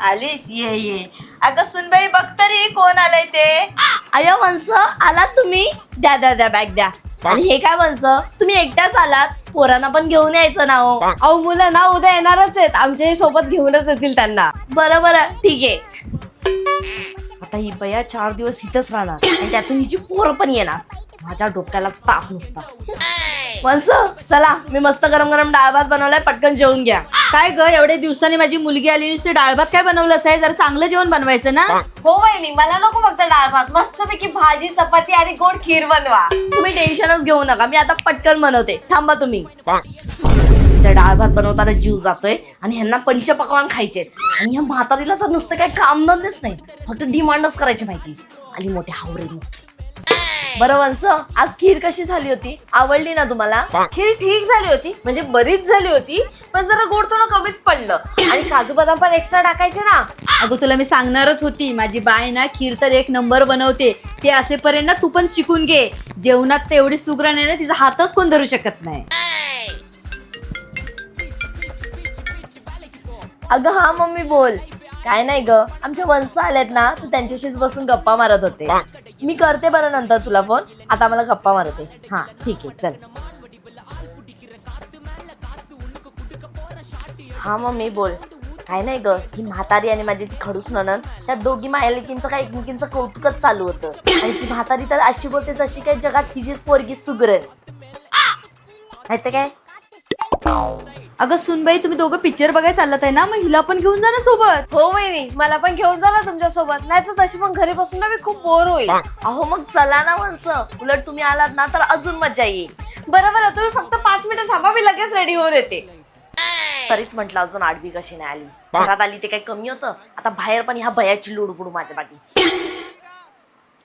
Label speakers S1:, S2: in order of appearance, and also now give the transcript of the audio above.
S1: आलीस, ये ये. अगं सुनबाई बघ तरी कोण आलंय ते.
S2: अय्या वंश आलात तुम्ही? द्या द्या द्या बॅग द्या. आणि हे काय वंश, तुम्ही एकट्याच आलात? पोरांना पण घेऊन यायचं ना हो.
S3: अहो मुलं ना उद्या येणारच आहेत, आमच्याही सोबत घेऊनच येतील त्यांना.
S2: बरं बरं ठीक आहे. आता ही बया 4 दिवस इथंच राहणार आणि त्यातून हिची पोरं पण येणार. माझ्या डोक्याला ताप नुसता. वंश चला, मी मस्त गरम गरम डाळ भात बनवलाय, पटकन जेवून घ्या.
S1: काय ग एवढ्या दिवसांनी माझी मुलगी आली, नुसते डाळ भात काय बनवलंस आहे? जरा चांगलं जेवण बनवायचं ना.
S3: हो वहिनी, मला नको फक्त डाळ भात, मस्तपैकी भाजी चपाती आणि गोड खीर बनवा.
S2: तुम्ही टेन्शनच घेऊ नका, मी आता पटकन बनवते. थांबा तुम्ही. त्या डाळ भात बनवताना जीव जातोय आणि ह्यांना पंचपक्वान्न खायचे आणि ह्या म्हातारीला तर नुसतं काय कामधंदेच नाही, फक्त डिमांडच करायची माहिती. आणि मोठे हावरे नुसते. बरं वंश, आज खीर कशी झाली होती? आवडली ना तुम्हाला?
S3: खीर ठीक झाली होती, म्हणजे बरीच झाली होती, पण जरा गोड थोडं कमीच पडलं. आणि काजू बदाम पण एक्स्ट्रा टाकायचे ना.
S1: अगं तुला मी सांगणारच होती, माझी बाय ना खीर तर एक नंबर बनवते. ते असेपर्यंत ना तू पण शिकून घे. जेवणात तर एवढी सुगरण आहे ना, तिचा हातच कोण धरू शकत नाही.
S2: अगं हा मम्मी बोल. काय नाही ग, आमच्या वंश आलेत ना, तर त्यांच्याशीच बसून गप्पा मारत होते. मी करते बरं नंतर तुला फोन, आता मला गप्पा मारते. हा ठीक आहे चल. हा मम्मी बोल. काय नाही ग, ही म्हातारी आणि माझी ती खडूस नणंद, त्या दोघी मायालेकींचं काय एकमेकींचं कौतुकच चालू होतं. आणि ती म्हातारी तर अशी बोलते जशी काय जगात हिचीच पोरगी सुगरण नाही तर काय.
S1: अगं सुनबाई, तुम्ही दोघं पिक्चर बघायला चालत आहे ना, मग हिला पण घेऊन जा ना सोबत.
S3: हो वहिनी, मला पण घेऊन जा ना तुमच्या सोबत, नाही तर तशी पण घरी बसून ना मी खूप बोर होईल.
S2: अहो मग चला ना वंश, उलट तुम्ही आलात ना तर अजून मजा येईल.
S3: बरोबर, तुम्ही फक्त 5 मिनिटं थांबा, मी लगेच रेडी होऊन येते.
S2: तरीच म्हटलं अजून आडवी कशी नाही आली. घरात आली ते काही कमी होतं, आता बाहेर पण ह्या भयाची लुडबुड माझ्या बाकी.